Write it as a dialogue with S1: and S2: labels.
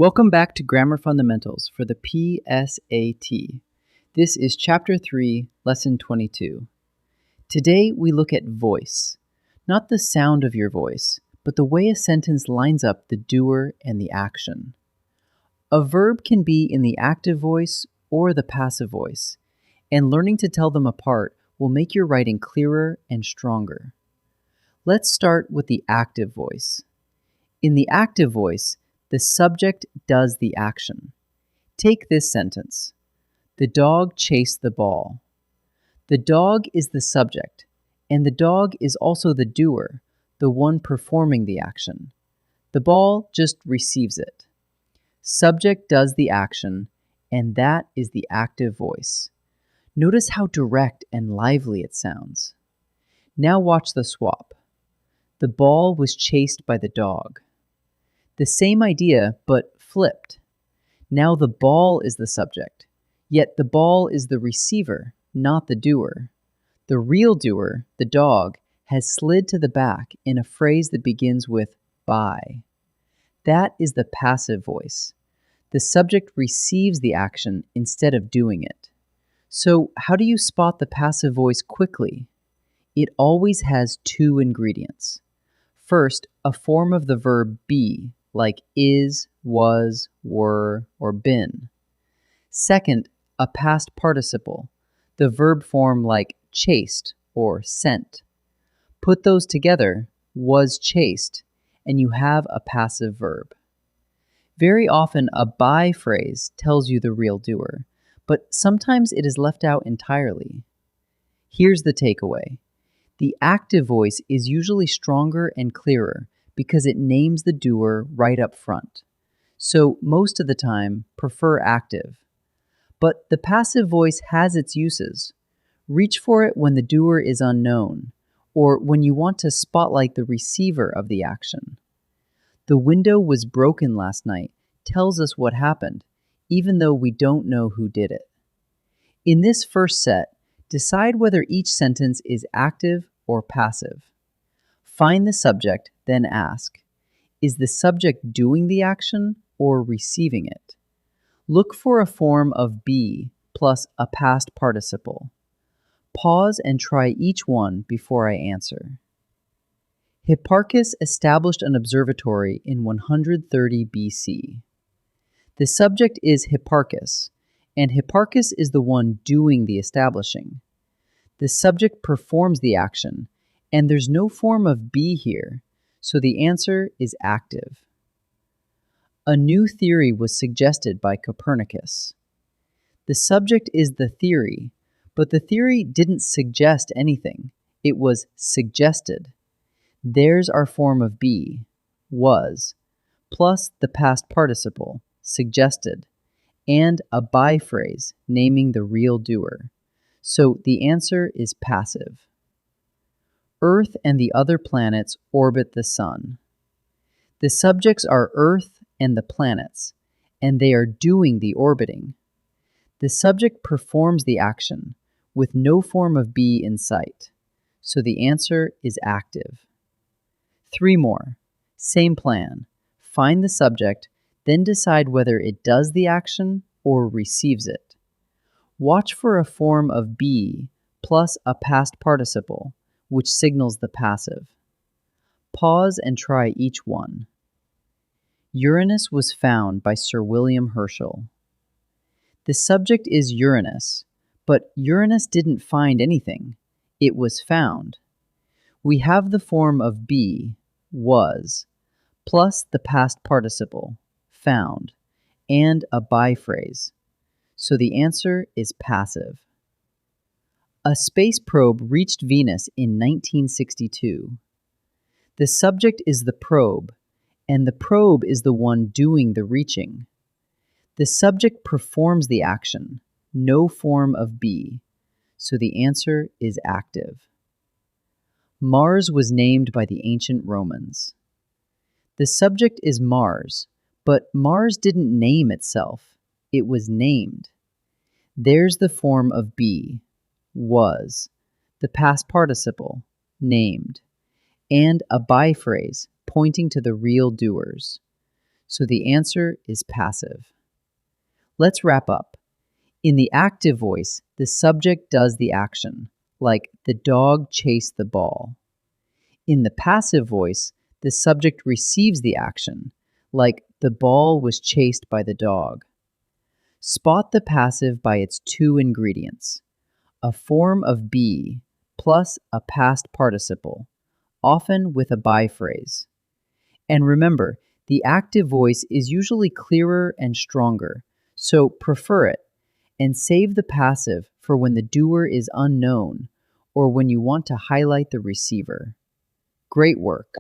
S1: Welcome back to Grammar Fundamentals for the PSAT. This is Chapter 3, Lesson 22. Today we look at voice, not the sound of your voice, but the way a sentence lines up the doer and the action. A verb can be in the active voice or the passive voice, and learning to tell them apart will make your writing clearer and stronger. Let's start with the active voice. In the active voice, the subject does the action. Take this sentence. The dog chased the ball. The dog is the subject, and the dog is also the doer, the one performing the action. The ball just receives it. Subject does the action, and that is the active voice. Notice how direct and lively it sounds. Now watch the swap. The ball was chased by the dog. The same idea, but flipped. Now the ball is the subject, yet the ball is the receiver, not the doer. The real doer, the dog, has slid to the back in a phrase that begins with by. That is the passive voice. The subject receives the action instead of doing it. So how do you spot the passive voice quickly? It always has two ingredients. First, a form of the verb be, like is, was, were, or been. Second, a past participle, the verb form like chased or sent. Put those together, was chased, and you have a passive verb. Very often, a by phrase tells you the real doer, but sometimes it is left out entirely. Here's the takeaway. The active voice is usually stronger and clearer because it names the doer right up front. So most of the time, prefer active. But the passive voice has its uses. Reach for it when the doer is unknown, or when you want to spotlight the receiver of the action. The window was broken last night tells us what happened, even though we don't know who did it. In this first set, decide whether each sentence is active or passive. Find the subject, then ask, is the subject doing the action or receiving it? Look for a form of be plus a past participle. Pause and try each one before I answer. Hipparchus established an observatory in 130 BC. The subject is Hipparchus, and Hipparchus is the one doing the establishing. The subject performs the action, and there's no form of be here, so the answer is active. A new theory was suggested by Copernicus. The subject is the theory, but the theory didn't suggest anything. It was suggested. There's our form of be, was, plus the past participle, suggested, and a by phrase naming the real doer. So the answer is passive. Earth and the other planets orbit the sun. The subjects are Earth and the planets, and they are doing the orbiting. The subject performs the action, with no form of be in sight, so the answer is active. 3 more. Same plan. Find the subject, then decide whether it does the action or receives it. Watch for a form of be plus a past participle, which signals the passive. Pause and try each one. Uranus was found by Sir William Herschel. The subject is Uranus, but Uranus didn't find anything. It was found. We have the form of be, was, plus the past participle, found, and a by phrase. So the answer is passive. A space probe reached Venus in 1962. The subject is the probe, and the probe is the one doing the reaching. The subject performs the action, no form of be, so the answer is active. Mars was named by the ancient Romans. The subject is Mars, but Mars didn't name itself. It was named. There's the form of be, was, the past participle, named, and a by phrase pointing to the real doers. so the answer is passive. Let's wrap up. In the active voice, the subject does the action, like the dog chased the ball. In the passive voice, the subject receives the action, like the ball was chased by the dog. Spot the passive by its two ingredients: a form of be plus a past participle, often with a by phrase. And remember, the active voice is usually clearer and stronger, so prefer it, and save the passive for when the doer is unknown or when you want to highlight the receiver. Great work!